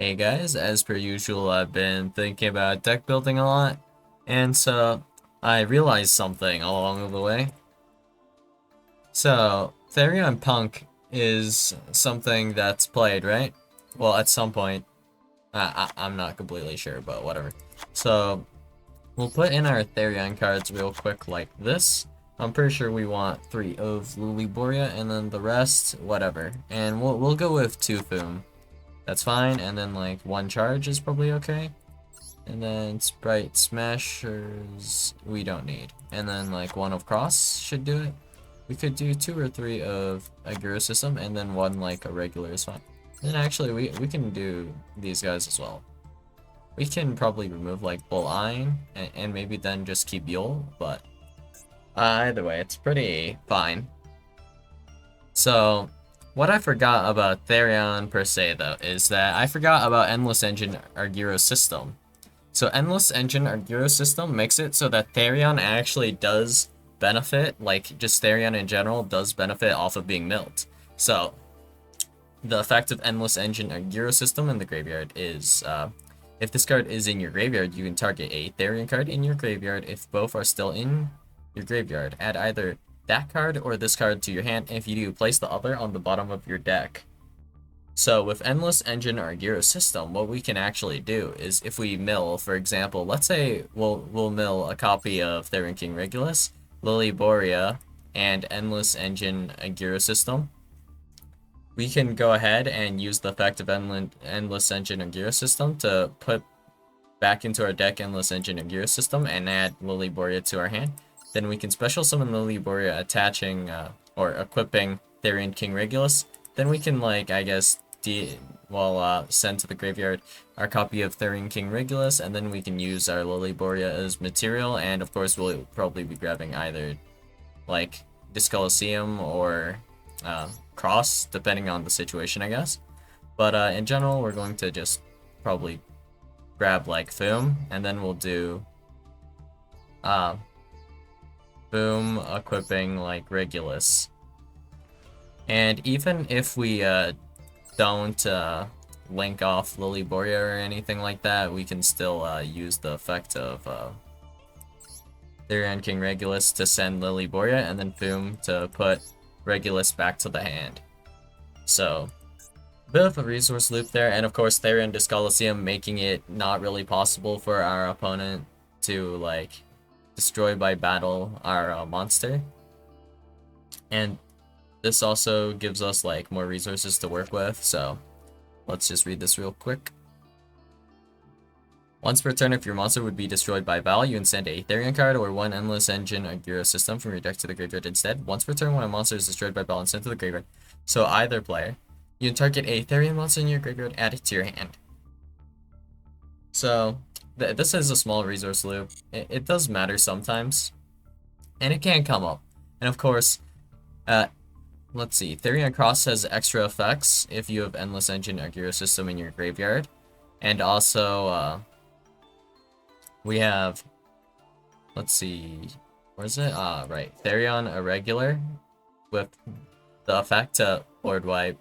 Hey guys, as per usual, I've been thinking about deck building a lot, and so I realized something along the way. So, Therion Punk is something that's played, right? Well, at some point. I'm not completely sure, but whatever. So, we'll put in our Therion cards real quick like this. I'm pretty sure we want 3 of Luliboria, and then the rest, whatever. And we'll go with 2 Foom. That's fine, and then like 1 charge is probably okay. And then Sprite Smashers we don't need. And then like 1 of Cross should do it. We could do 2 or 3 of a Guru System, and then 1 like a regular is fine. And actually we can do these guys as well. We can probably remove like Bull Iron, and maybe then just keep Yule, but either way, it's pretty fine. So, what I forgot about Therion per se, though, is that I forgot about Endless Engine Argyro system. So Endless Engine Argyro system makes it so that Therion actually does benefit, like just Therion in general does benefit off of being milled. So the effect of Endless Engine Argyro system in the graveyard is, if this card is in your graveyard, you can target a Therion card in your graveyard if both are still in your graveyard. Add either that card or this card to your hand. If you do, place the other on the bottom of your deck. So with Endless Engine Argyro system, what we can actually do is if we mill, for example, let's say we'll mill a copy of Therion King Regulus, Lilyboria, and Endless Engine Argyro system. We can go ahead and use the effect of Endless Engine Argyro system to put back into our deck Endless Engine Argyro system and add Lilyboria to our hand. Then we can special summon Lilyboria attaching or equipping Therion King Regulus. Then we can, like, I guess, send to the graveyard our copy of Therion King Regulus, and then we can use our Lilyboria as material, and of course we'll probably be grabbing either, like, Discoloseum or Cross, depending on the situation, I guess. But in general, we're going to just probably grab, like, Foom, and then we'll do Boom equipping, like, Regulus. And even if we don't link off Lilyboria or anything like that, we can still use the effect of Therion King Regulus to send Lilyboria, and then Boom to put Regulus back to the hand. So, a bit of a resource loop there, and of course Therion Discoloseum making it not really possible for our opponent to, like, destroy by battle our monster. And this also gives us, like, more resources to work with, so let's just read this real quick. Once per turn, if your monster would be destroyed by battle, you can send a Therion card or 1 Endless Engine Argyro system from your deck to the graveyard instead. Once per turn, when a monster is destroyed by battle and sent to the graveyard, so either player, you can target a Therion monster in your graveyard, add it to your hand. So, this is a small resource loop. It does matter sometimes, and it can come up. And of course, let's see, Therion Cross has extra effects if you have Endless Engine Argyro system in your graveyard. And also, we have, let's see, where's it? Right, Therion Irregular with the effect to board wipe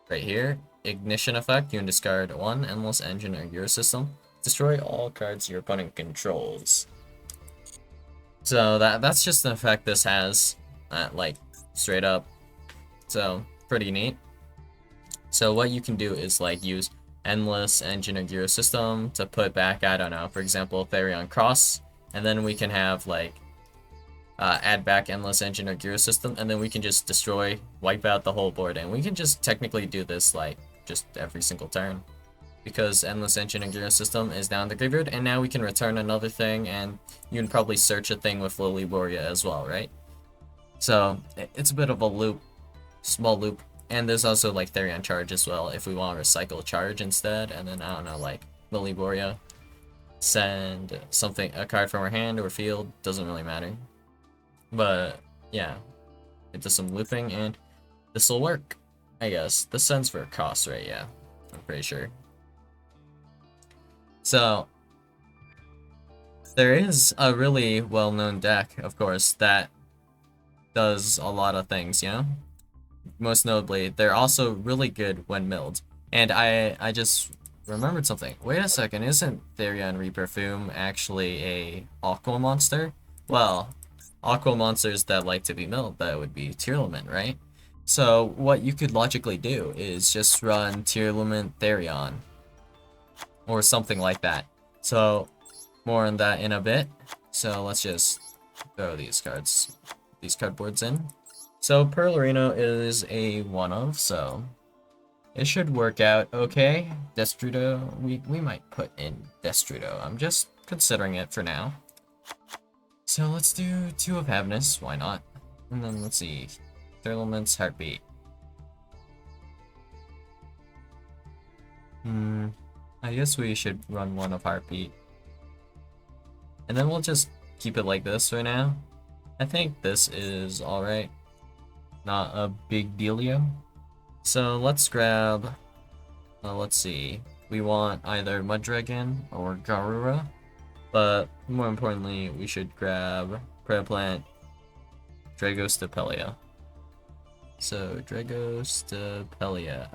right here. Ignition effect, you can discard 1 Endless Engine Argyro system. Destroy all cards your opponent controls. So that's just the effect this has, like, straight up. So, pretty neat. So what you can do is, like, use Endless Engine Argyro system to put back, I don't know, for example, Therion Cross, and then we can have, like, add back Endless Engine Argyro system, and then we can just destroy, wipe out the whole board, and we can just technically do this, like, just every single turn. Because Endless Engine Argyro system is now in the graveyard, and now we can return another thing, and you can probably search a thing with Lilyboria as well, right? So, it's a bit of a loop, small loop. And there's also, like, Therion Charge as well, if we want to recycle Charge instead, and then, I don't know, like, Lilyboria, send something, a card from our hand or field, doesn't really matter. But, yeah, it does some looping, and this will work, I guess. This sends for a cost, right? Yeah, I'm pretty sure. So, there is a really well-known deck, of course, that does a lot of things, you know? Most notably, they're also really good when milled. And I just remembered something. Wait a second, isn't Therion Reperfume actually a aqua monster? Well, aqua monsters that like to be milled, that would be Tearlament, right? So what you could logically do is just run Tearlament Therion or something like that. So more on that in a bit. So let's just throw these cardboards in. So Pearlarino is a one of, so it should work out okay. Destrudo, we might put in Destrudo. I'm just considering it for now. So let's do 2 of Heaviness, why not? And then let's see, Therilament's Heartbeat. I guess we should run 1 of Heartbeat. And then we'll just keep it like this right now. I think this is alright. Not a big dealio. So let's grab, let's see. We want either Mudragon or Garura. But more importantly, we should grab Preplant Dragostapelia. So Dragostapelia.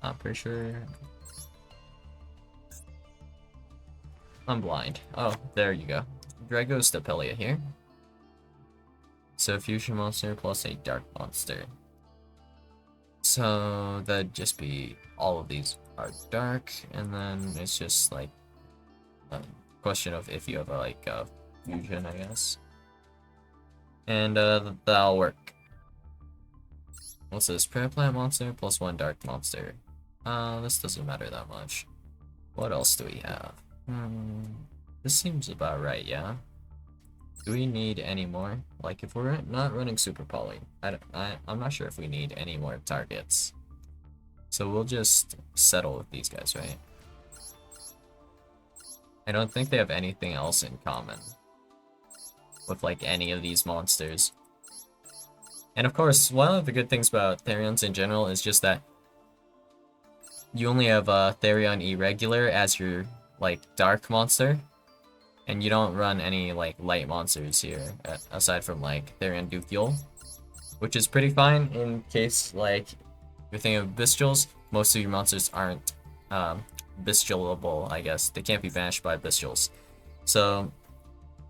I'm pretty sure. I'm blind. Oh, there you go. Dragostapelia here. So fusion monster plus a dark monster. So that'd just be all of these are dark, and then it's just like a question of if you have like a fusion, I guess. And that'll work. What's this? Plant monster plus 1 dark monster. This doesn't matter that much. What else do we have? This seems about right, yeah. Do we need any more? Like, if we're not running Super Poly, I'm not sure if we need any more targets. So we'll just settle with these guys, right? I don't think they have anything else in common with, like, any of these monsters. And of course, one of the good things about Therions in general is just that you only have Therion Irregular as your, like, dark monster. And you don't run any, like, light monsters here, aside from, like, Therion Yugioh, which is pretty fine in case, like, you're thinking of Bestials. Most of your monsters aren't Bestialable, I guess. They can't be banished by Bestials. So,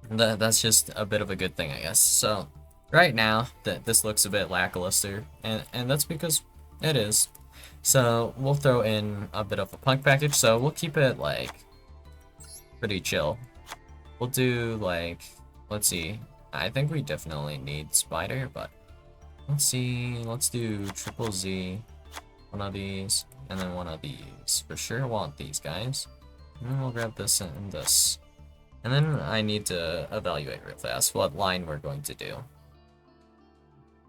that's just a bit of a good thing, I guess. So, right now, this looks a bit lackluster, and that's because it is. So, we'll throw in a bit of a punk package, so we'll keep it, like, pretty chill. We'll do, like, let's see. I think we definitely need Spider, but let's see. Let's do Triple Z, one of these, and then one of these. For sure want these guys. And then we'll grab this and this. And then I need to evaluate real fast what line we're going to do.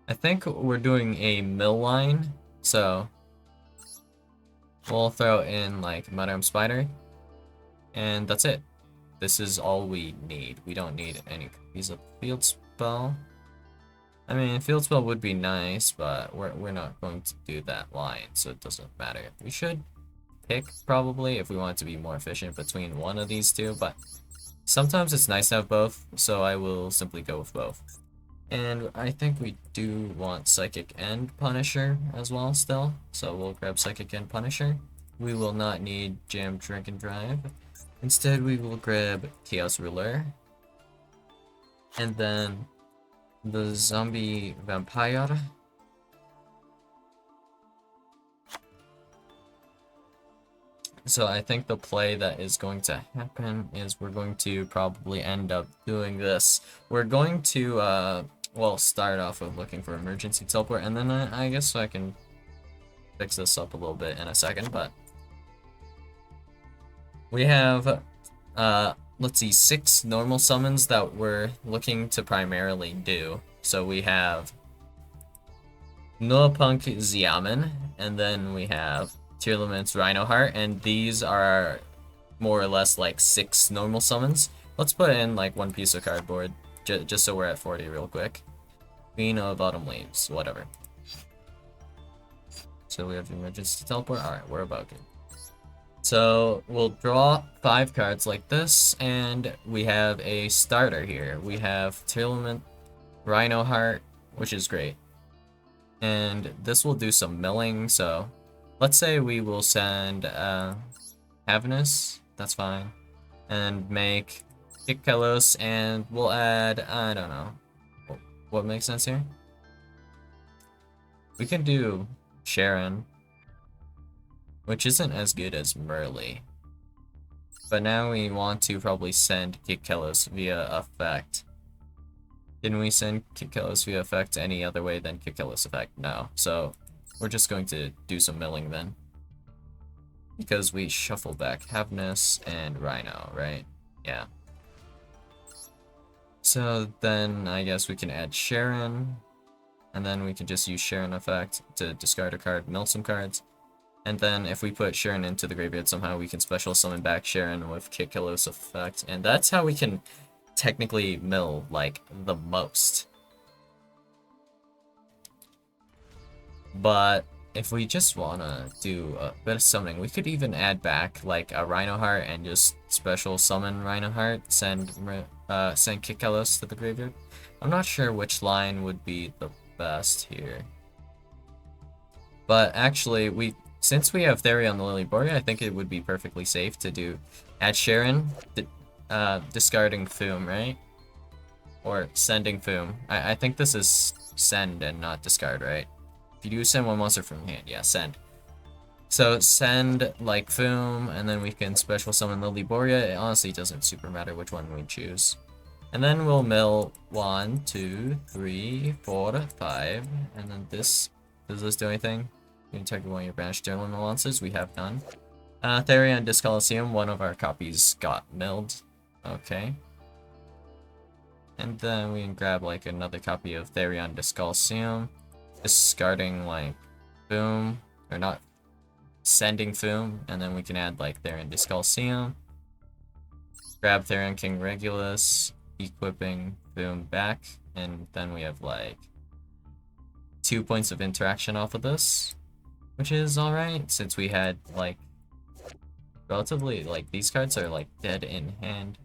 I think we're doing a mill line, so we'll throw in, like, Mudarm Spider, and that's it. This is all we need. We don't need any copies of Field Spell. I mean, Field Spell would be nice, but we're not going to do that line, so it doesn't matter. We should pick, probably, if we want to be more efficient between one of these two, but sometimes it's nice to have both, so I will simply go with both. And I think we do want Psychic and Punisher as well still, so we'll grab Psychic and Punisher. We will not need Jam, Drink, and Drive. Instead, we will grab Chaos Ruler. And then the Zombie Vampire. So I think the play that is going to happen is we're going to probably end up doing this. We're going to, well, start off with looking for Emergency Teleport, and then I guess I can fix this up a little bit in a second, but we have, let's see, 6 normal summons that we're looking to primarily do. So we have P.U.N.K Xiamen, and then we have Tearlament's Rhinoheart, and these are more or less like 6 normal summons. Let's put in like 1 piece of cardboard, just so we're at 40 real quick. Queen of Autumn Leaves, whatever. So we have Emergency Teleport. Alright, we're about good. So we'll draw 5 cards like this, and we have a starter here. We have Tearlament, Rhinoheart, which is great. And this will do some milling, so let's say we will send Havnus, that's fine, and make Kikkelos, and we'll add, I don't know, what makes sense here? We can do Sharon, which isn't as good as Merly. But now we want to probably send Kikkelos via effect. Didn't we send Kikkelos via effect any other way than Kikkelos effect? No. So we're just going to do some milling then. Because we shuffle back Havnus and Rhino, right? Yeah. So then I guess we can add Sharon. And then we can just use Sharon effect to discard a card, mill some cards. And then if we put Sharon into the graveyard somehow, we can special summon back Sharon with Kikkelos effect. And that's how we can technically mill, like, the most. But if we just want to do a bit of summoning, we could even add back, like, a Rhino Heart and just special summon Rhino Heart, send Kikkelos to the graveyard. I'm not sure which line would be the best here. But actually, since we have Therion the Lilyboria, I think it would be perfectly safe to do add Sharon, discarding P.U.N.K, right? Or sending P.U.N.K. I think this is send and not discard, right? If you do send one monster from hand, yeah, send. So send like P.U.N.K, and then we can special summon Lilyboria. It honestly doesn't super matter which one we choose. And then we'll mill 1, 2, 3, 4, 5, and then this. Does this do anything? You can target one of your banished Tearlament monsters. We have none. Therion Discoliseum, one of our copies got milled. Okay. And then we can grab like another copy of Therion Discoliseum. Discarding like P.U.N.K, or not sending P.U.N.K, and then we can add like Therion Discoliseum. Grab Therion King Regulus, equipping P.U.N.K back, and then we have like 2 points of interaction off of this, which is alright, since we had like relatively, like, these cards are like dead in hand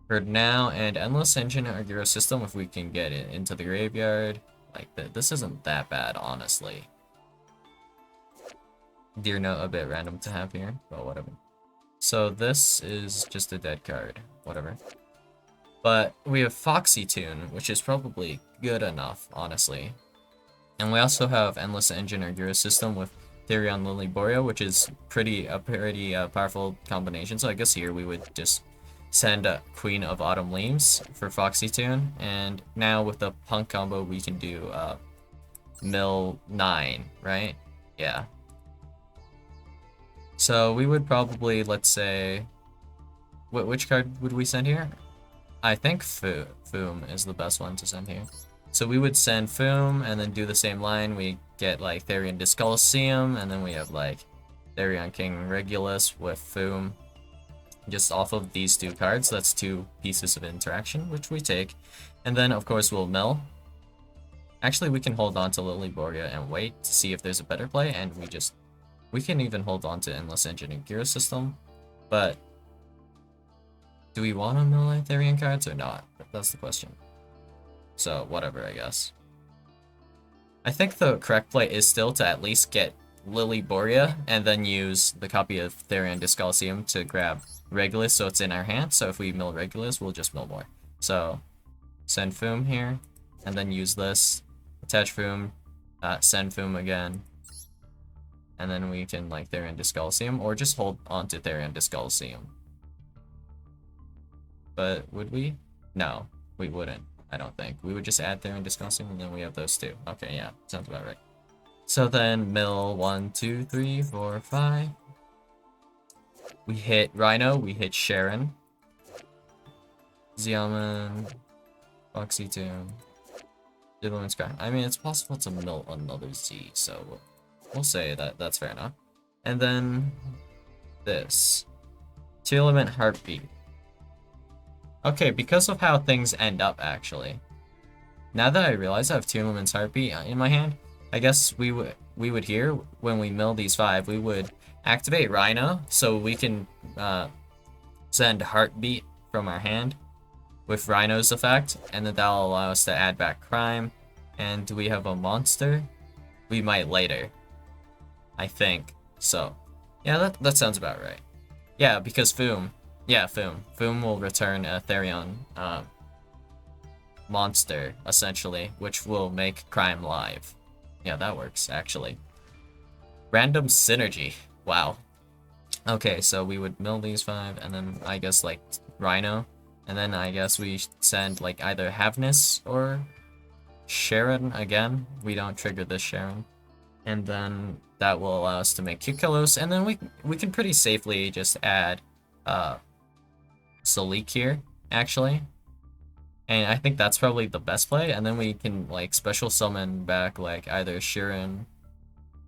for now. And Endless Engine or Hero System, if we can get it into the graveyard, like this isn't that bad, honestly. Dear note, a bit random to have here, but whatever. So this is just a dead card, whatever. But we have Foxy Tune, which is probably good enough, honestly. And we also have Endless Engine or Hero System with Therion Lilyboria, which is a pretty powerful combination. So I guess here we would just send Queen of Autumn Leaves for Foxy Tune. And now with the P.U.N.K combo, we can do mill 9, right? Yeah. So we would probably, let's say, which card would we send here? I think P.U.N.K is the best one to send here. So we would send P.U.N.K and then do the same line. We get like Therion Discoliseum, and then we have like Therion King Regulus with P.U.N.K. Just off of these 2 cards. That's 2 pieces of interaction, which we take. And then of course we'll mill. Actually, we can hold on to Lilyboria and wait to see if there's a better play, and we can even hold on to Endless Engine and Gear System. But do we want to mill our Therion cards or not? That's the question. So, whatever, I guess. I think the correct play is still to at least get Lilyboria and then use the copy of Therion Discoliseum to grab Regulus so it's in our hand. So if we mill Regulus, we'll just mill more. So, send P.U.N.K here, and then use this. Attach P.U.N.K, send P.U.N.K again. And then we can, like, Therion Discoliseum, or just hold on to Therion Discoliseum. But would we? No, we wouldn't. I don't think. We would just add Therion Discoliseum, and then we have those 2. Okay, yeah, sounds about right. So then mill 1, 2, 3, 4, 5. We hit Rhino, we hit Sharon. Zeus, Foxy Tune, Tearlament Scrap. I mean, it's possible to mill another Z, so we'll say that that's fair enough. And then this. Tearlament Heartbeat. Okay, because of how things end up, actually. Now that I realize I have Tearlament's Heartbeat in my hand, I guess we would here, when we mill these 5, we would activate Rhino, so we can send Heartbeat from our hand with Rhino's effect, and then that'll allow us to add back Crime. And do we have a monster? We might later, I think. So, yeah, that sounds about right. Yeah, because Foom. Yeah, Foom. Foom will return a Therion monster, essentially, which will make crime live. Yeah, that works, actually. Random synergy. Wow. Okay, so we would mill these 5, and then I guess, like, Rhino. And then I guess we send, like, either Havness or Sharon again. We don't trigger this Sharon. And then that will allow us to make Cucullos, and then we can pretty safely just add Salik here, actually. And I think that's probably the best play, and then we can like special summon back like either Shirin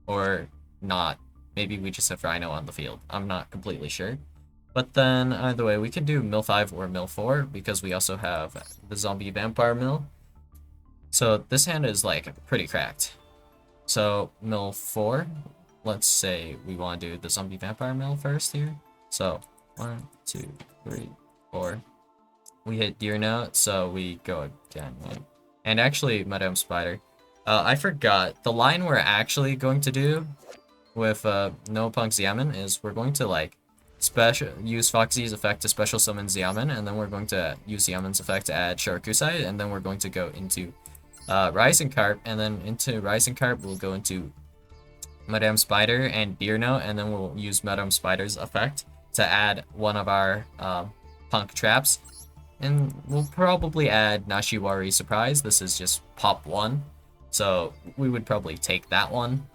or not. Maybe we just have Rhino on the field. I'm not completely sure. But then either way, we can do Mill 5 or Mill 4 because we also have the Zombie Vampire Mill. So this hand is like pretty cracked. So Mill 4, let's say we want to do the Zombie Vampire Mill first here. So 1, 2, 3, 4. We hit Deer Note, so we go again, right? And actually, Madame Spider, I forgot. The line we're actually going to do with No Punk Xiamen is we're going to like use Foxy's effect to special summon Xiamen, and then we're going to use Xiamen's effect to add Sharkusai, and then we're going to go into Rising Carp, and then into Rising Carp we'll go into Madame Spider and Deer Note, and then we'll use Madame Spider's effect to add one of our Punk traps. And we'll probably add Nashiwari Surprise. This is just pop 1. So we would probably take that one.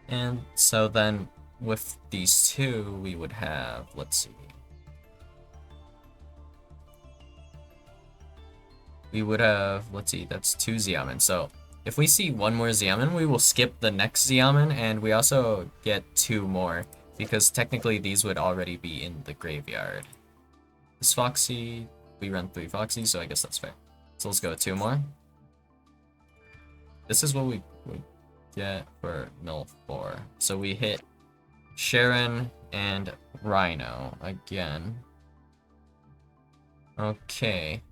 And so then with these 2, we would have, let's see. We would have, let's see, that's 2 Xiamen. So if we see 1 more Xiamen, we will skip the next Xiamen, and we also get 2 more, because technically these would already be in the graveyard. This Foxy, we run 3 Foxy, so I guess that's fair. So let's go 2 more. This is what we would get for Mill 4. So we hit Sharon and Rhino again. Okay,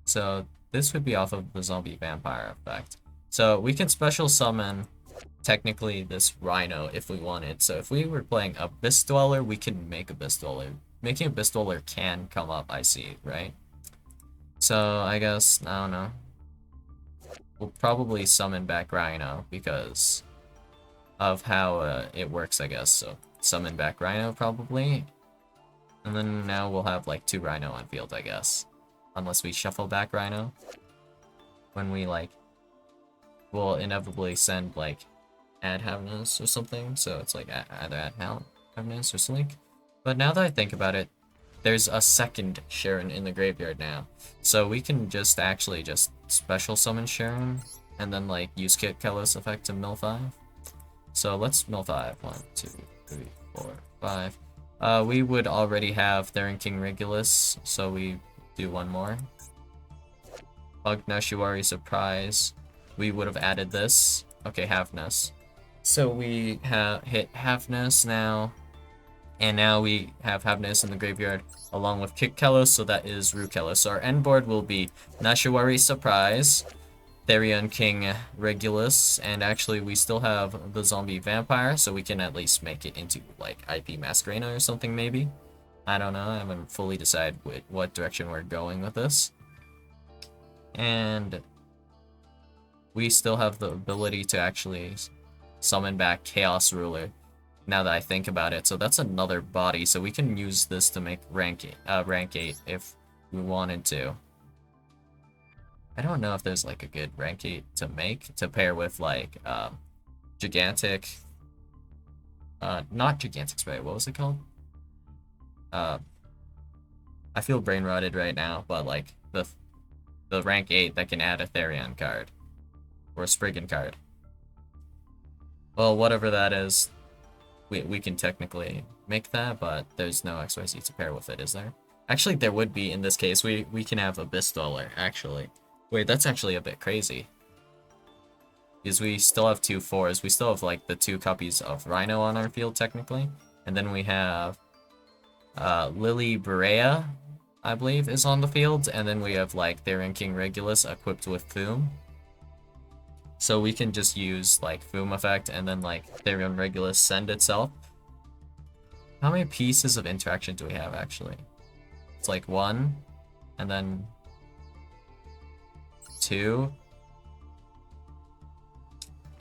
so this would be off of the Zombie Vampire effect. So we can special summon technically this Rhino if we wanted. So if we were playing Abyss Dweller, we can make Abyss Dweller. Making Abyss Dweller can come up, I see, right? So I guess, I don't know. We'll probably summon back Rhino because of how it works, I guess. So summon back Rhino probably. And then now we'll have like 2 Rhino on field, I guess. Unless we shuffle back Rhino. When we like, we'll inevitably send like add Havness or something. So it's like either add Havness or Slink. But now that I think about it, there's a second Sharon in the graveyard now. So we can just actually just special summon Sharon and then like use Kit Kellos effect to Mill 5. So let's Mill 5. 1, 2, 3, 4, 5. We would already have Therion King Regulus, so we do 1 more. Bug Nashiwari Surprise. We would have added this. Okay, Havness. So we hit Havness now. And now we have Havness in the graveyard along with Kick Kellos, so that is Rue Kellos. So our end board will be Nashiwari Surprise, Therion King Regulus, and actually we still have the Zombie Vampire, so we can at least make it into like IP Masquerena or something maybe. I don't know, I haven't fully decided what direction we're going with this. And we still have the ability to actually summon back Chaos Ruler. Now that I think about it, so that's another body, so we can use this to make rank 8 if we wanted to. I don't know if there's like a good rank 8 to make to pair with like Gigantic, not Gigantic Spray, what was it called? I feel brain rotted right now, but like the rank 8 that can add a Therion card or a Spriggan card. Well, whatever that is. We can technically make that, but there's no XYZ to pair with it, is there? Actually, there would be in this case. We can have Abyss Dweller, actually. Wait, that's actually a bit crazy. Because we still have 2 4s. We still have, like, the 2 copies of Rhino on our field, technically. And then we have Lily Berea, I believe, is on the field. And then we have, like, Therion King Regulus equipped with Foom. So we can just use like F.U.N.K effect and then like Therion Regulus send itself. How many pieces of interaction do we have actually? It's like 1, and then 2,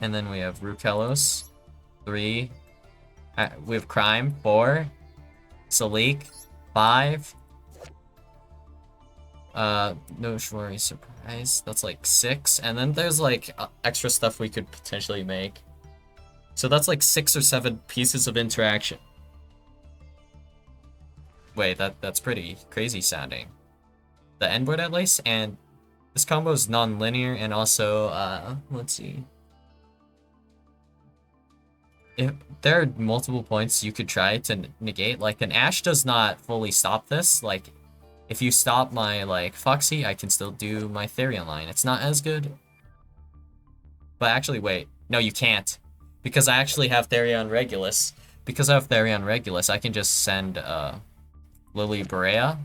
and then we have Rukelos, 3, we have Crime, 4, Salik, 5, no worry surprise, that's like 6, and then there's like extra stuff we could potentially make. So that's like 6 or 7 pieces of interaction. Wait, that's pretty crazy sounding. The endword at least, and this combo is non-linear, and also, let's see. If there are multiple points you could try to negate, like an Ashe does not fully stop this. Like, if you stop my, like, Foxy, I can still do my Therion line. It's not as good. But actually, wait. No, you can't. Because I actually have Therion Regulus. Because I have Therion Regulus, I can just send, Lily Berea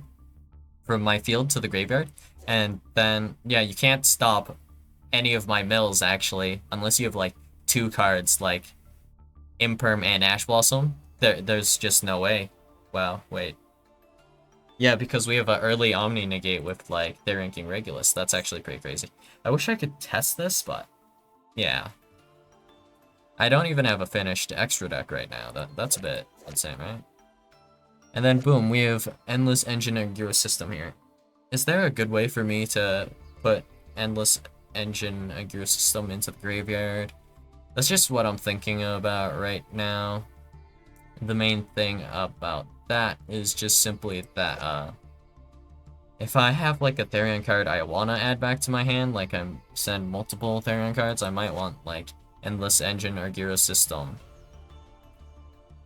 from my field to the graveyard. And then, yeah, you can't stop any of my mills, actually, unless you have, like, 2 cards, like Imperm and Ash Blossom. There's just no way. Wow, wait. Yeah, because we have an early Omni negate with, like, Therion King Regulus. That's actually pretty crazy. I wish I could test this, but yeah. I don't even have a finished extra deck right now. That's a bit insane, right? And then boom, we have Endless Engine and Gear System here. Is there a good way for me to put Endless Engine and Gear System into the graveyard? That's just what I'm thinking about right now. The main thing about that is just simply that if I have like a Therion card I want to add back to my hand, like I send multiple Therion cards, I might want like Endless Engine or Gyro System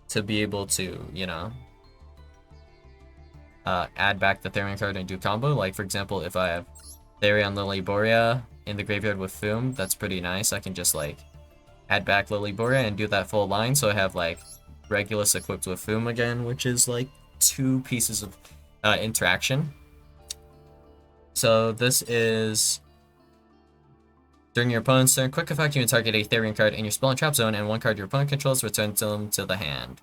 to be able to, you know, add back the Therion card and do combo. Like for example, if I have Therion Lily Borea in the graveyard with F.U.N.K, that's pretty nice. I can just like add back Lily Borea and do that full line, so I have like Regulus equipped with F.U.N.K again, which is like 2 pieces of interaction. So this is during your opponent's turn, quick effect, you can target a Therion card in your spell and trap zone, and 1 card your opponent controls, return them to the hand.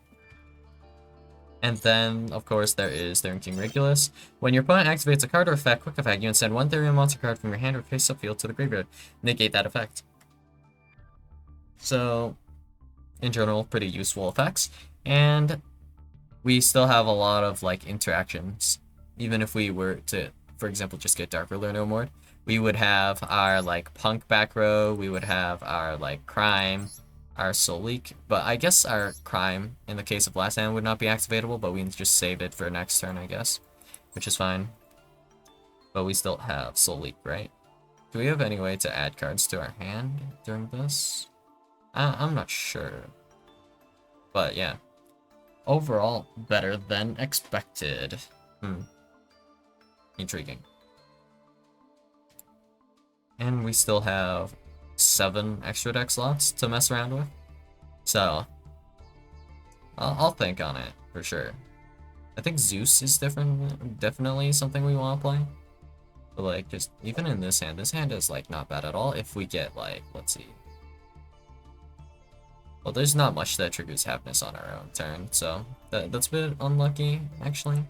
And then, of course, there is Therion King Regulus. When your opponent activates a card or effect, quick effect, you can send 1 Therion monster card from your hand or face-up field to the graveyard. Negate that effect. So, in general, pretty useful effects. And we still have a lot of, like, interactions. Even if we were to, for example, just get Dark Ruler no more, we would have our, like, P.U.N.K back row, we would have our, like, Crime, our Soul Leak, but I guess our Crime, in the case of last hand, would not be activatable, but we can just save it for next turn, I guess, which is fine. But we still have Soul Leak, right? Do we have any way to add cards to our hand during this? I'm not sure. But yeah. Overall, better than expected. Intriguing. And we still have 7 extra deck slots to mess around with. So, I'll think on it, for sure. I think Zeus is definitely something we want to play. But like, just, even in this hand is like not bad at all if we get like, let's see. Well, there's not much that triggers Happiness on our own turn, so that's a bit unlucky, actually.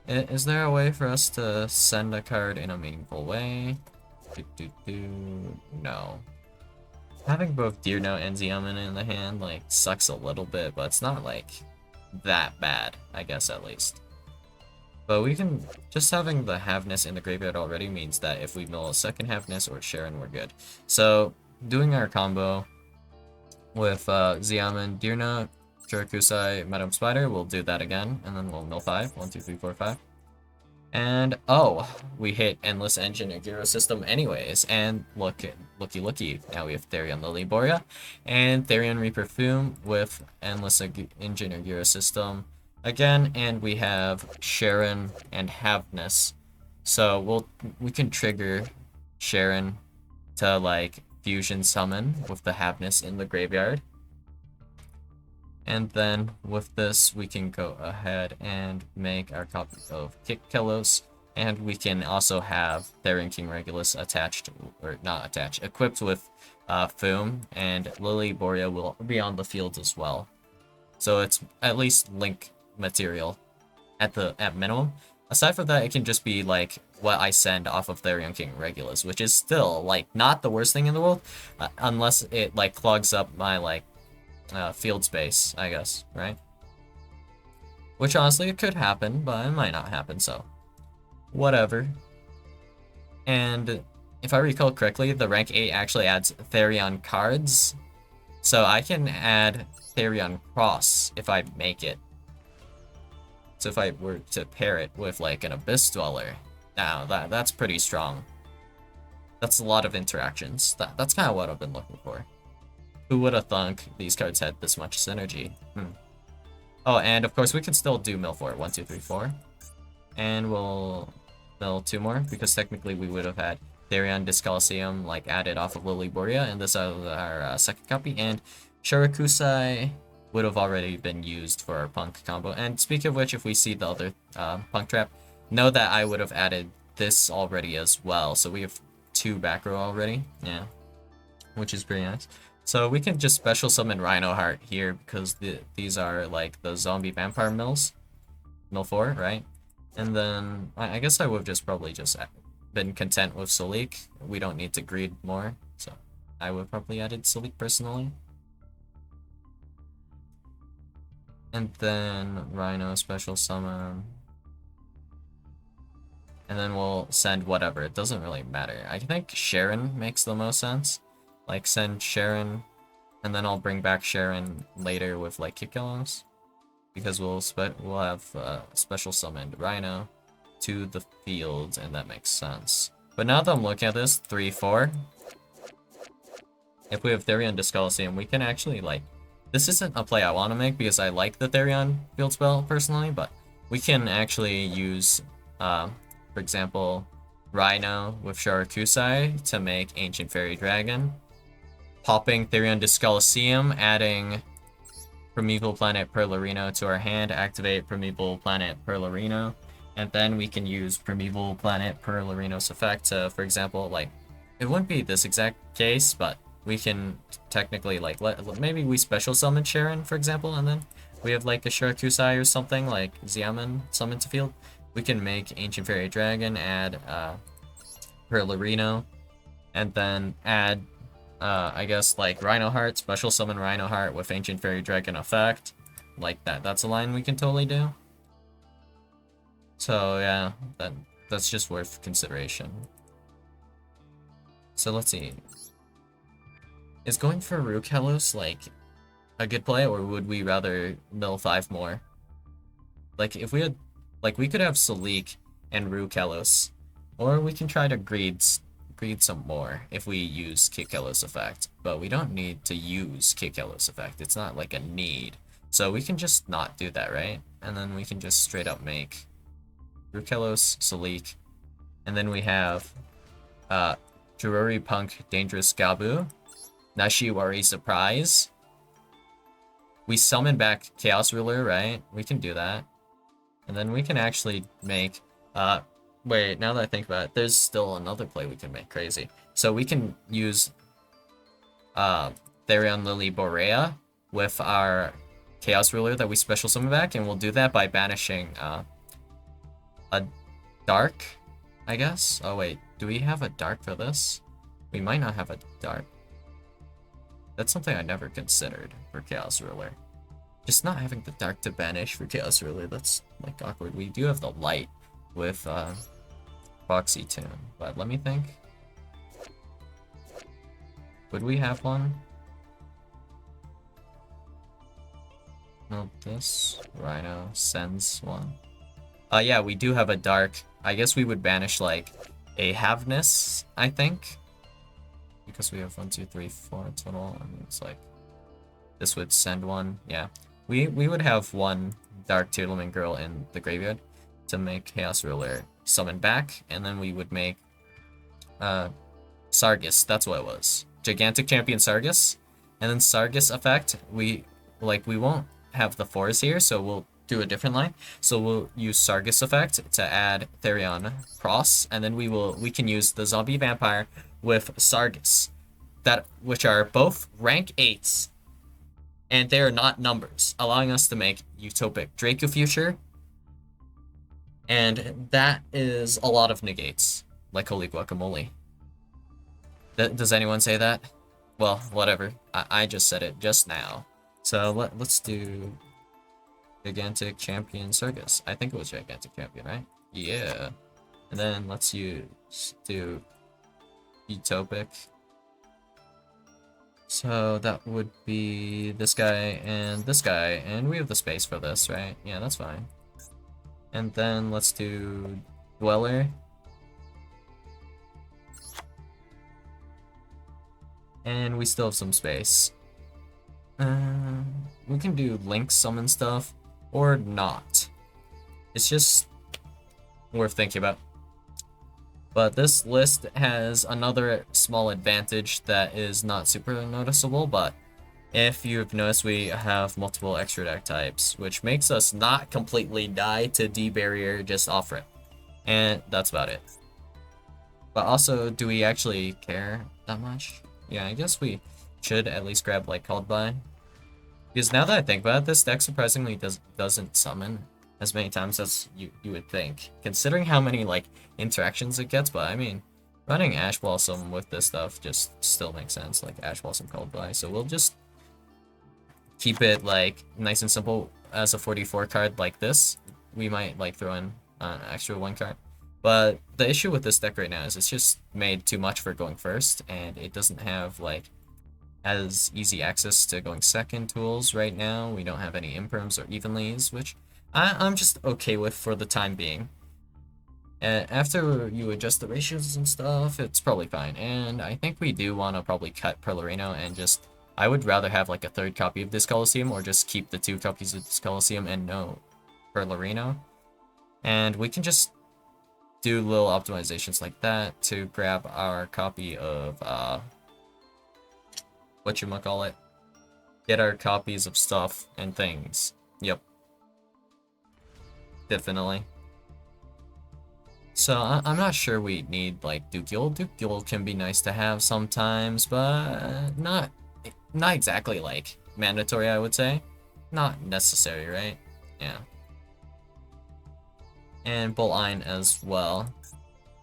Is there a way for us to send a card in a meaningful way? No. Having both Deer Note and Zeus in the hand, like, sucks a little bit, but it's not, like, that bad, I guess, at least. But we can, just having the Happiness in the graveyard already means that if we mill a second Happiness or Sharon, we're good. So, doing our combo with Zeus, Deer Note, Jirakusai, Madam Spider, we'll do that again, and then we'll mill 5. 1, 2, 3, 4, 5. And, oh, we hit Endless Engine and Gyro System anyways, and looky, now we have Therion Lily Borea, and Therion Reaper F.U.N.K with Endless Engine and Gyro System again, and we have Sharon and Happiness. So we can trigger Sharon to, like, Fusion Summon with the Happiness in the graveyard. And then with this, we can go ahead and make our copy of Kick Killos And we can also have Therion King Regulus attached, or not attached, equipped with P.U.N.K, and Lily Borea will be on the field as well. So it's at least link material at minimum. Aside from that, it can just be like what I send off of Therion King Regulus, which is still like not the worst thing in the world, unless it like clogs up my like field space, I guess, right? Which honestly it could happen, but it might not happen, so whatever. And if I recall correctly, the rank 8 actually adds Therion cards, so I can add Therion Cross if I make it. So if I were to pair it with like an Abyss Dweller, now that's pretty strong. That's a lot of interactions. That's kind of what I've been looking for. Who would have thunk these cards had this much synergy? Oh, and of course we can still do mill for it. 1, 2, 3, 4. And we'll mill 2 more, because technically we would have had Therion Discalcium like added off of Lily Borea, and this is our second copy, and Shirakusai would have already been used for our P.U.N.K combo. And speaking of which, if we see the other P.U.N.K trap, know that I would have added this already as well. So we have 2 back row already, yeah, which is pretty nice. So we can just special summon Rhino Heart here, because these are like the zombie vampire mills. Mill 4, right? And then I guess I would have just probably just been content with Salik. We don't need to greed more, so I would probably added Salik personally. And then Rhino special summon. And then we'll send whatever. It doesn't really matter. I think Sharon makes the most sense. Like send Sharon, and then I'll bring back Sharon later with like Kikillos, because we'll have special summoned Rhino to the field, and that makes sense. But now that I'm looking at this, 3, 4. If we have Therion Discalcium, we can actually like. This isn't a play I want to make because I like the Therion field spell personally, but we can actually use, for example, Rhino with Shirakusai to make Ancient Fairy Dragon. Popping Therion Discalcium, adding Primeval Planet Perlarino to our hand, activate Primeval Planet Perlarino, and then we can use Primeval Planet Perlarino's effect to, for example, like, it wouldn't be this exact case, but we can technically, like, maybe we special summon Sharon, for example, and then we have, like, a Shirakusai or something, like Xiamen summon to field. We can make Ancient Fairy Dragon, add Perlarino, and then add, I guess, like, Rhino Heart, special summon Rhino Heart with Ancient Fairy Dragon effect. Like that. That's a line we can totally do. So, yeah, that's just worth consideration. So, let's see. Is going for Rukelos, like, a good play, or would we rather mill 5 more? Like, if we had, like, we could have Salik and Rukelos, or we can try to greed some more if we use Kikillos effect, but we don't need to use Kikillos effect. It's not like a need, so we can just not do that, right? And then we can just straight up make Rukelos, Salik, and then we have Jururi P.U.N.K, Dangerous Gabu, Nashiwari Surprise. We summon back Chaos Ruler, right? We can do that, and then we can actually make wait, now that I think about it, there's still another play we can make crazy. So we can use Therion Lily Borea with our Chaos Ruler that we special summon back, and we'll do that by banishing a Dark, I guess? Oh wait, do we have a Dark for this? We might not have a Dark. That's something I never considered for Chaos Ruler. Just not having the Dark to banish for Chaos Ruler, that's like awkward. We do have the Light with Foxy Tune, but let me think. Would we have one? No, this Rhino sends one. Yeah, we do have a Dark. I guess we would banish like a Havness, I think, because we have 1, 2, 3, 4 total, and it's like this would send one. Yeah, we would have one Dark Tearlament girl in the graveyard to make Chaos Ruler summon back, and then we would make Sargus, that's what it was. Gigantic Champion Sargus. And then Sargus effect, we won't have the 4s here, so we'll do a different line. So we'll use Sargus effect to add Therion cross, and then we can use the zombie vampire with Sargus, which are both rank 8s, and they are not numbers, allowing us to make Utopic Draco Future, and that is a lot of negates, like holy guacamole. Does anyone say that? Well, whatever. I just said it just now. So let's do Gigantic Champion Circus. I think it was Gigantic Champion, right? Yeah. And then let's do Utopic. So that would be this guy, and we have the space for this, right? Yeah, that's fine. And then let's do Dweller. And we still have some space. We can do Link summon stuff, or not. It's just worth thinking about. But this list has another small advantage that is not super noticeable, but if you've noticed, we have multiple extra deck types, which makes us not completely die to D-Barrier just off rip. And that's about it. But also, do we actually care that much? Yeah, I guess we should at least grab like Called By. Because now that I think about it, this deck surprisingly doesn't summon as many times as you would think, considering how many like interactions it gets. But I mean, running Ash Blossom with this stuff just still makes sense, like Ash Blossom Called By. So we'll just keep it like nice and simple as a 44 card like this. We might like throw in an extra 1 card. But the issue with this deck right now is it's just made too much for going first, and it doesn't have like as easy access to going second tools right now. We don't have any imperms or evenlies, which I'm just okay with for the time being. After you adjust the ratios and stuff, it's probably fine. And I think we do want to probably cut Perlarino and just... I would rather have like a 3rd copy of this Coliseum, or just keep the 2 copies of this Coliseum and no Perlarino. And we can just do little optimizations like that to grab our copy of whatchamacallit, get our copies of stuff and things. Yep, definitely. So I'm not sure we need like Dukiel. Dukiel can be nice to have sometimes, but not exactly like mandatory, I would say. Not necessary, right? Yeah. And Bull-Ein as well.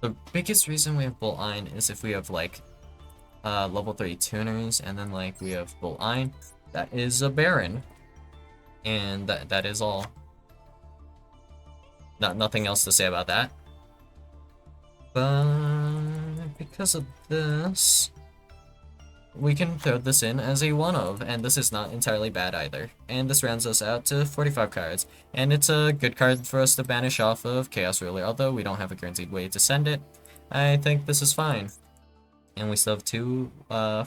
The biggest reason we have Bull-Ein is if we have like level 3 tuners, and then like we have Bull-Ein, that is a Baron. And that is all. Nothing else to say about that. But because of this, we can throw this in as a one-of, and this is not entirely bad either. And this rounds us out to 45 cards, and it's a good card for us to banish off of Chaos Ruler, although we don't have a guaranteed way to send it. I think this is fine. And we still have 2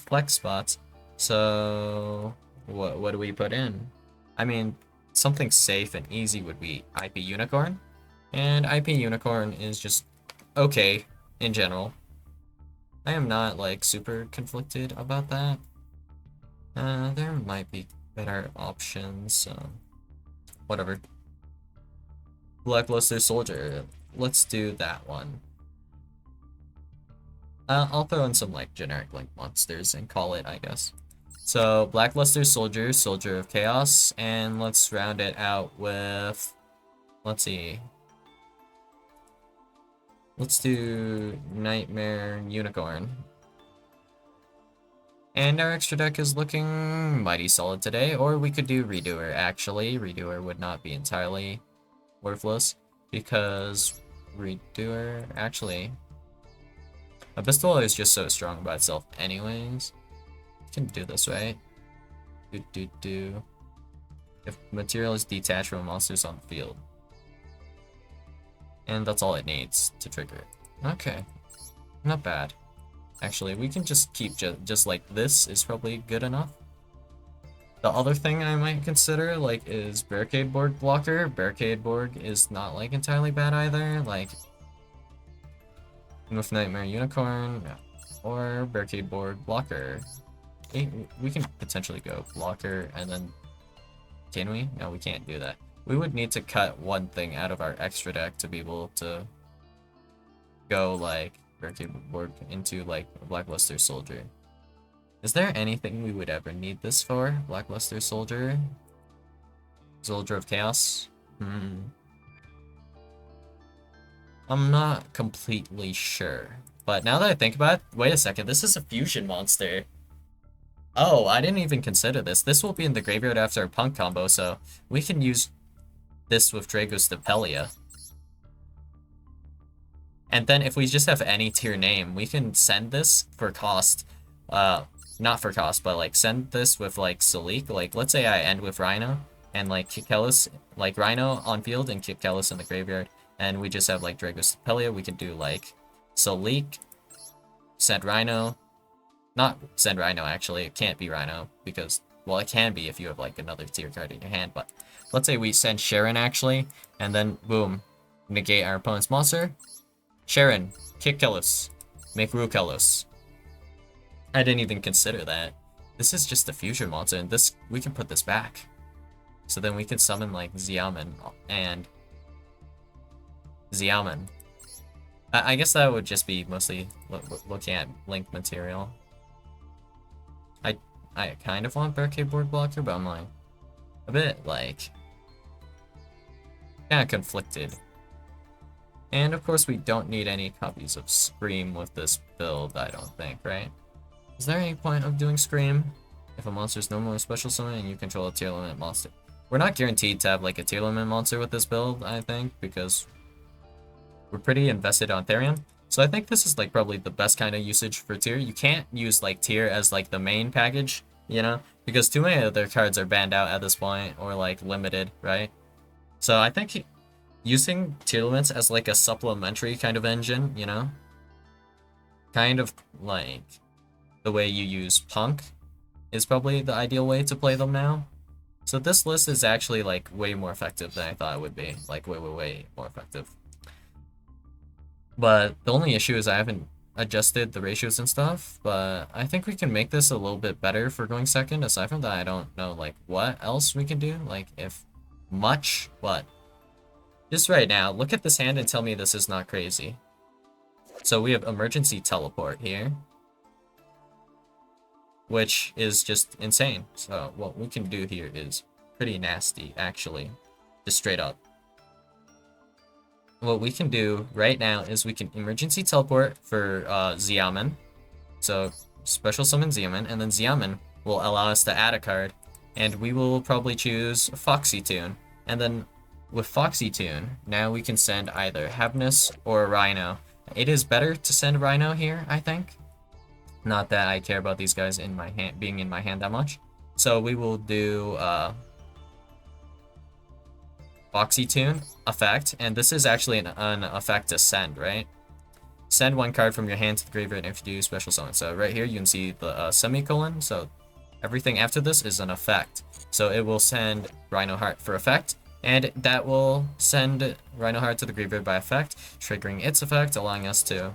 flex spots, so what do we put in? I mean, something safe and easy would be IP Unicorn, and IP Unicorn is just okay in general. I am not like super conflicted about that. There might be better options. Whatever. Blackluster Soldier. Let's do that one. I'll throw in some like generic like monsters and call it, I guess. So Blackluster Soldier, Soldier of Chaos, and let's round it out with, let's see. Let's do Nightmare Unicorn. And our extra deck is looking mighty solid today, or we could do Redoer, actually. Redoer would not be entirely worthless, because Redoer, actually... Abyssal is just so strong by itself anyways. Can do this, right? If material is detached from monsters on the field. And that's all it needs to trigger it. Okay. Not bad. Actually, we can just keep just like this is probably good enough. The other thing I might consider, like, is Barricade Borg Blocker. Barricade Borg is not, like, entirely bad either. Like, with Nightmare Unicorn, or Barricade Borg Blocker. We can potentially go Blocker, and then... Can we? No, we can't do that. we would need to cut one thing out of our extra deck to be able to go like work into like a Blackluster Soldier. Is there anything we would ever need this for? Blackluster Soldier? Soldier of Chaos? I'm not completely sure. But now that I think about it, wait a second, this is a fusion monster. Oh, I didn't even consider this. This will be in the graveyard after our P.U.N.K combo, so we can use this with Drago's Depelia. And then if we just have any tier name, we can send this for cost. Not for cost, but like send this with like Salik. Like let's say I end with Rhino and like Kikkelis, like Rhino on field and Kikkelis in the graveyard. And we just have like Drago's Depelia. We can do like Salik, send Rhino. Not send Rhino actually, it can't be Rhino because, well, it can be if you have like another tier card in your hand, but let's say we send Sharon actually, and then boom, negate our opponent's monster. Sharon, Kikkelis, make Rukelos. I didn't even consider that. This is just a fusion monster, and this we can put this back. So then we can summon like Xiamen and Xiamen. I guess that would just be mostly looking at link material. I kind of want Barricade Board Blocker, but I'm like a bit like kind of conflicted. And of course we don't need any copies of Scream with this build, I don't think, right? Is there any point of doing Scream? If a monster is normally special summon and you control a Tearlament monster. We're not guaranteed to have like a Tearlament monster with this build, I think, because we're pretty invested on Therion. So I think this is like probably the best kind of usage for tier. You can't use like tier as like the main package, you know, because too many of their cards are banned out at this point or like limited, right? So I think using Tearlaments as like a supplementary kind of engine, you know, kind of like the way you use P.U.N.K is probably the ideal way to play them now. So this list is actually like way more effective than I thought it would be, like way more effective. But the only issue is I haven't adjusted the ratios and stuff, but I think we can make this a little bit better for going second. Aside from that, I don't know like what else we can do, like if much, but just right now, look at this hand and tell me this is not crazy. So we have Emergency Teleport here, which is just insane. So what we can do here is pretty nasty, actually, just straight up. What we can do right now is we can Emergency Teleport for Xiamen. So special summon Xiamen, and then Xiamen will allow us to add a card, and we will probably choose Foxy Tune. And then with Foxy Tune, now we can send either Havnus or Rhino. It is better to send Rhino here, I think. Not that I care about these guys in my hand being in my hand that much. So we will do Foxy Tune effect, and this is actually an effect to send, right? Send one card from your hand to the graveyard if you do special summon. So right here you can see the semicolon, so everything after this is an effect. So it will send Rhino Heart for effect, and that will send Rhino Heart to the graveyard by effect, triggering its effect, allowing us to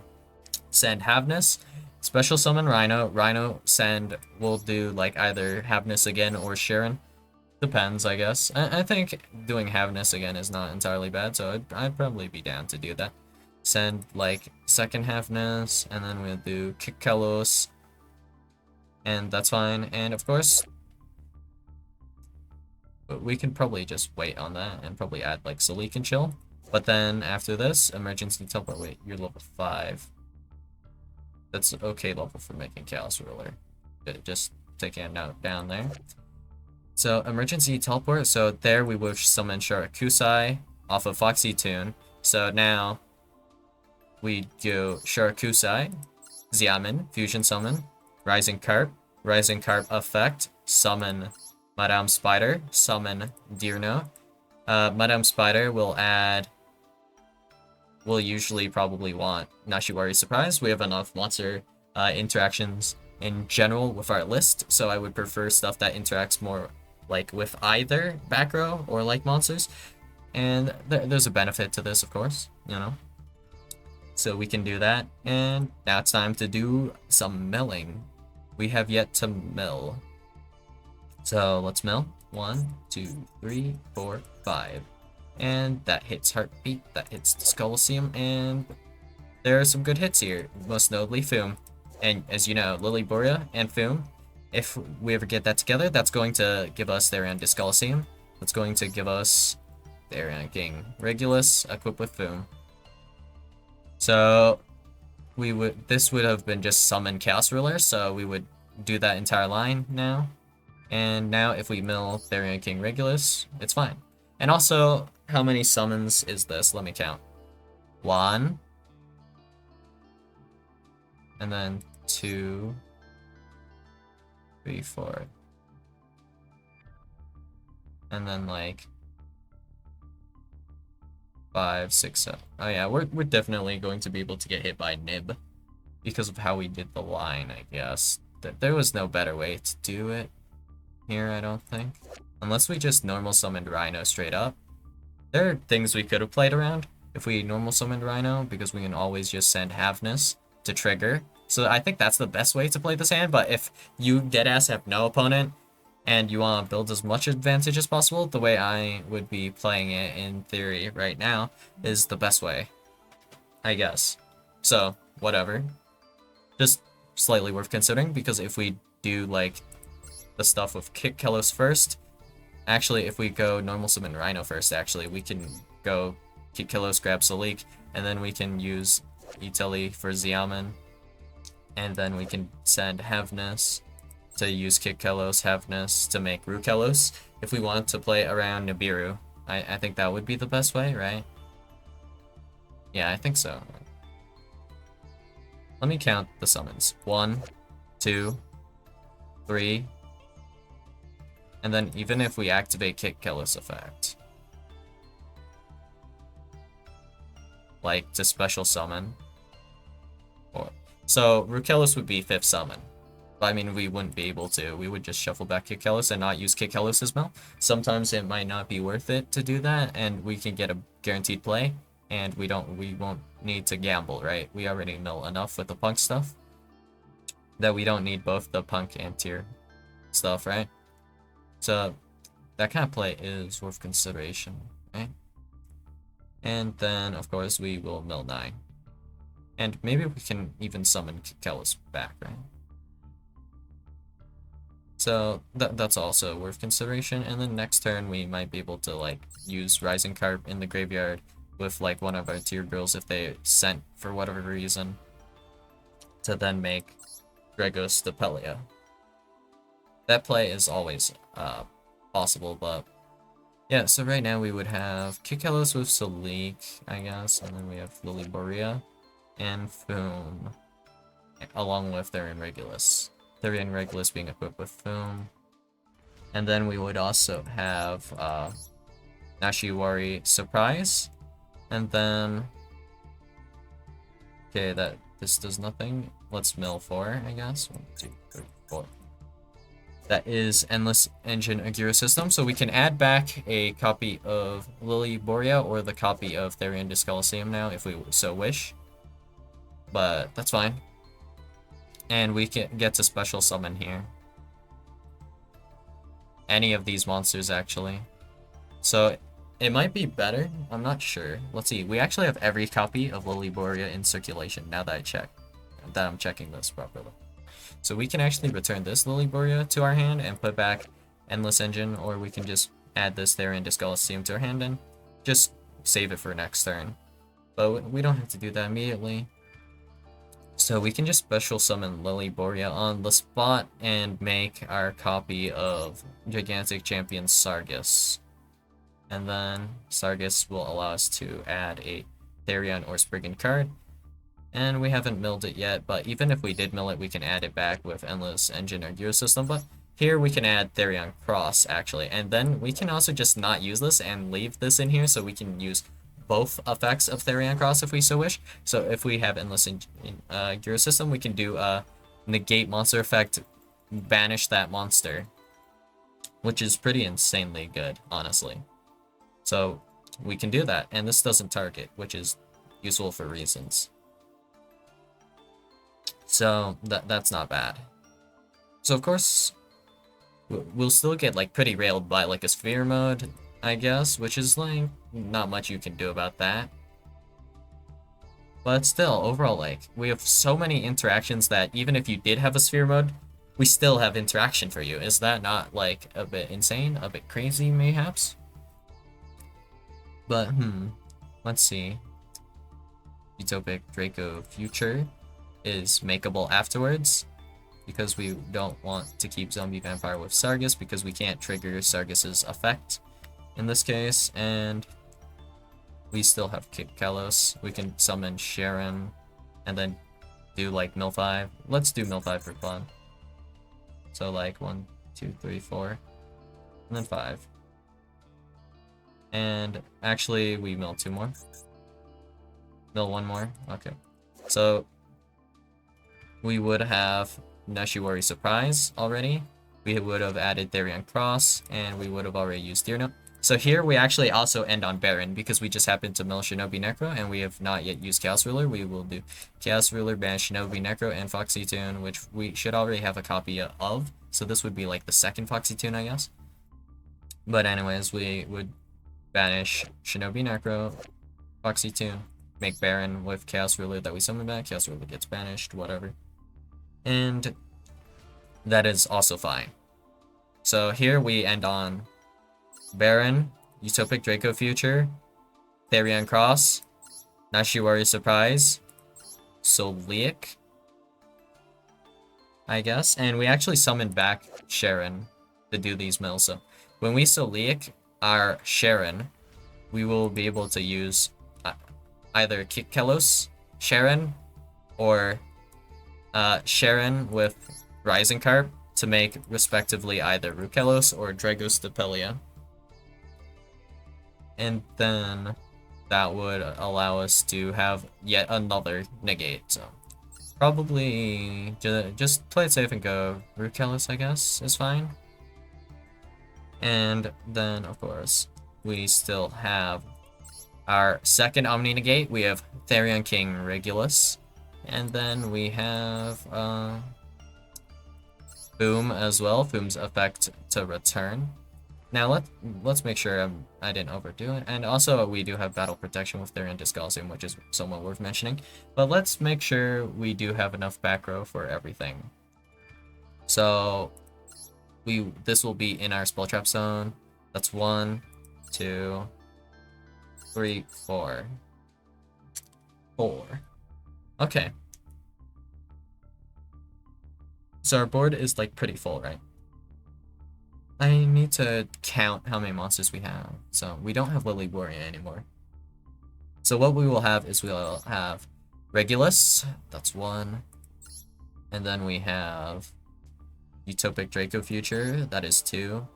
send Havnus. Special summon Rhino. Rhino send will do like either Havnus again or Sharon. Depends, I guess. I think doing Havnus again is not entirely bad, so I'd probably be down to do that. Send like second Havnus, and then we'll do Kikkelos, and that's fine. And of course, we can probably just wait on that and probably add like Salik and chill. But then after this, Emergency Teleport. Wait, you're level 5. That's okay level for making Chaos Ruler. Just taking a note down there. So Emergency Teleport. So there we will summon Sharakusai off of Foxy Tune. So now we go Sharakusai, Xiamen, Fusion Summon, Rising Carp effect, summon Madame Spider, summon Deerno. Madame Spider will add. We'll usually probably want Nashiwari Surprise. We have enough monster interactions in general with our list, so I would prefer stuff that interacts more like with either back row or like monsters. And there's a benefit to this, of course, you know. So we can do that, and now it's time to do some milling. We have yet to mill. So let's mill. 1, 2, 3, 4, 5. And that hits Heartbeat, that hits Discoloseum, and there are some good hits here, most notably P.U.N.K. And as you know, Lilyboria and P.U.N.K, if we ever get that together, that's going to give us Therion Discoloseum. That's going to give us Therion King Regulus equipped with P.U.N.K. So this would have been just summon Chaos Ruler, so we would do that entire line now. And now if we mill Therion King Regulus, it's fine. And also, how many summons is this? Let me count. 1. And then 2, 3, 4. And then like 5, 6, 7. Oh yeah, we're definitely going to be able to get hit by Nib because of how we did the line, I guess. There was no better way to do it here, I don't think. Unless we just normal summoned Rhino straight up. There are things we could have played around if we normal summoned Rhino, because we can always just send Havness to trigger. So I think that's the best way to play this hand, but if you deadass have no opponent and you want to build as much advantage as possible, the way I would be playing it in theory right now is the best way, I guess. So, whatever. Just slightly worth considering, because if we do like the stuff with Kick Kelos first, actually if we go normal summon Rhino first, actually we can go Kick Kelos, grab Salik, and then we can use Italy for Xiamen, and then we can send Havness to use Kick Kelos, Havness to make Rukelos if we want to play around Nibiru. I think that would be the best way, right? Yeah, I think so. Let me count the summons. 1, 2, 3, and then even if we activate Kick Kelos effect, like to special summon, so Rukelos would be 5th summon. But I mean, we wouldn't be able to. We would just shuffle back Kick Kelos and not use Kick Kelos as mill. Sometimes it might not be worth it to do that, and we can get a guaranteed play, and we won't need to gamble, right? We already mill enough with the Punk stuff that we don't need both the Punk and Tier stuff, right? So that kind of play is worth consideration, right? And then, of course, we will mill 9. And maybe we can even summon Kelos back, right? So that's also worth consideration. And then next turn, we might be able to like use Rising Carp in the graveyard with like one of our tier girls if they sent for whatever reason, to then make Gregos Depelia. That play is always possible, but yeah, so right now we would have Kick Kelos with Salik, I guess, and then we have Lilyboria and P.U.N.K, along with Therion Regulus. Therion Regulus being equipped with P.U.N.K. And then we would also have Nashiwari Surprise. And then, okay, this does nothing. Let's mill 4, I guess. 1, 2, 3, 4. That is Endless Engine Agiro System, so we can add back a copy of Lilyboria or the copy of Therion Discoloseum now if we so wish. But that's fine. And we can get to special summon here. Any of these monsters, actually. So it might be better. I'm not sure. Let's see. We actually have every copy of Lilyboria in circulation now that I'm checking this properly. So we can actually return this Lilyboria to our hand and put back Endless Engine, or we can just add this there and Discoloseum to our hand and just save it for next turn. But we don't have to do that immediately. So we can just special summon Lilyboria on the spot and make our copy of Gigantic Champion Sargus. And then Sargus will allow us to add a Therion or Spriggan card. And we haven't milled it yet, but even if we did mill it, we can add it back with Endless Engine or Gear System. But here we can add Therion Cross, actually. And then we can also just not use this and leave this in here, so we can use both effects of Therion Cross if we so wish. So if we have Endless Gear System, we can do negate monster effect, banish that monster, which is pretty insanely good, honestly. So we can do that, and this doesn't target, which is useful for reasons. So that's not bad. So of course, we'll still get like pretty railed by like a sphere mode, I guess, which is like not much you can do about that. But still, overall, like, we have so many interactions that even if you did have a sphere mode, we still have interaction for you. Is that not, like, a bit insane? A bit crazy, mayhaps? But, let's see. Utopic Draco Future is makeable afterwards, because we don't want to keep Zombie Vampire with Sargus, because we can't trigger Sargus's effect in this case, and we still have Kick Kalos. We can summon Sharon, and then do like Mill 5. Let's do Mill 5 for fun. So like 1, 2, 3, 4, and then 5. And actually, we mill 2 more. Mill 1 more. Okay. So we would have Nashiwari Surprise already. We would have added Therion Cross, and we would have already used Tearlament. So here we actually also end on Baron, because we just happened to mill Shinobi Necro, and we have not yet used Chaos Ruler. We will do Chaos Ruler, banish Shinobi Necro, and Foxy Tune, which we should already have a copy of. So this would be like the second Foxy Tune, I guess. But anyways, we would banish Shinobi Necro, Foxy Tune, make Baron with Chaos Ruler that we summon back. Chaos Ruler gets banished, whatever. And that is also fine. So here we end on Baron, Utopic Draco Future, Therion Cross, Nashiwari Surprise, Solic, I guess, and we actually summoned back Sharon to do these mills. So when we Solic our Sharon, we will be able to use either Kick Kalos, Sharon, or Sharon with Rising Carp to make respectively either Rukelos or Dragostapelia. And then that would allow us to have yet another negate. So probably just play it safe and go Rukelos, I guess, is fine. And then, of course, we still have our second Omni negate. We have Therion King Regulus. And then we have Boom as well. Boom's effect to return. Now let's make sure I didn't overdo it. And also we do have Battle Protection with Therion Discalcium, which is somewhat worth mentioning. But let's make sure we do have enough back row for everything. So this will be in our spell trap zone. That's 1, 2, 3, 4. 4. Okay. So our board is like pretty full, right? I need to count how many monsters we have. So we don't have Lily Warrior anymore. So what we will have is we'll have Regulus, that's 1. And then we have Utopic Draco Future, that is 2.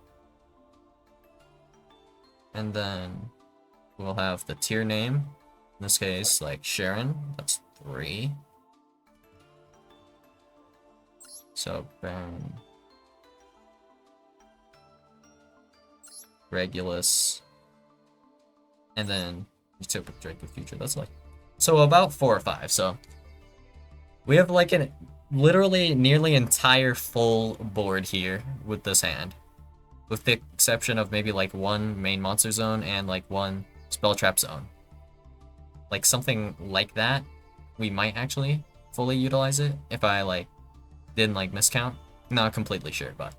And then we'll have the tier name, in this case like Sharon, that's 3. So Baron, Regulus, and then Utopic Draco Future. That's like, so about 4 or 5. So we have like an literally nearly entire full board here with this hand, with the exception of maybe like 1 main monster zone and like 1 spell trap zone. Like something like that, we might actually fully utilize it if I like didn't like miscount. Not completely sure, but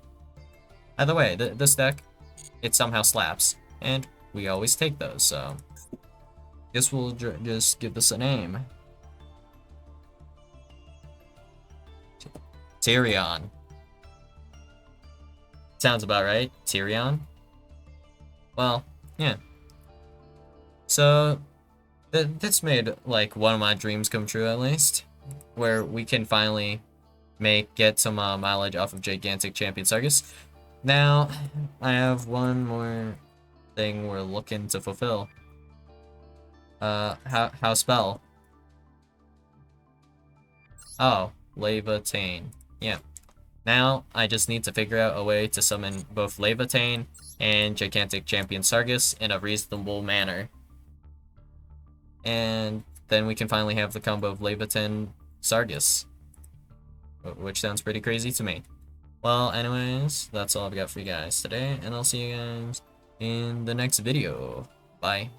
either way, this deck, it somehow slaps, and we always take those, so guess we'll just give this a name. Tearion. Sounds about right. Tearion. Well, yeah. So this made like one of my dreams come true, at least, where we can finally get some mileage off of Gigantic Champion Sargus. Now, I have one more thing we're looking to fulfill. How spell? Oh, Levitain. Yeah. Now, I just need to figure out a way to summon both Levitain and Gigantic Champion Sargus in a reasonable manner. And then we can finally have the combo of Levitain Sargus, which sounds pretty crazy to me. Well, anyways, that's all I've got for you guys today, and I'll see you guys in the next video. Bye.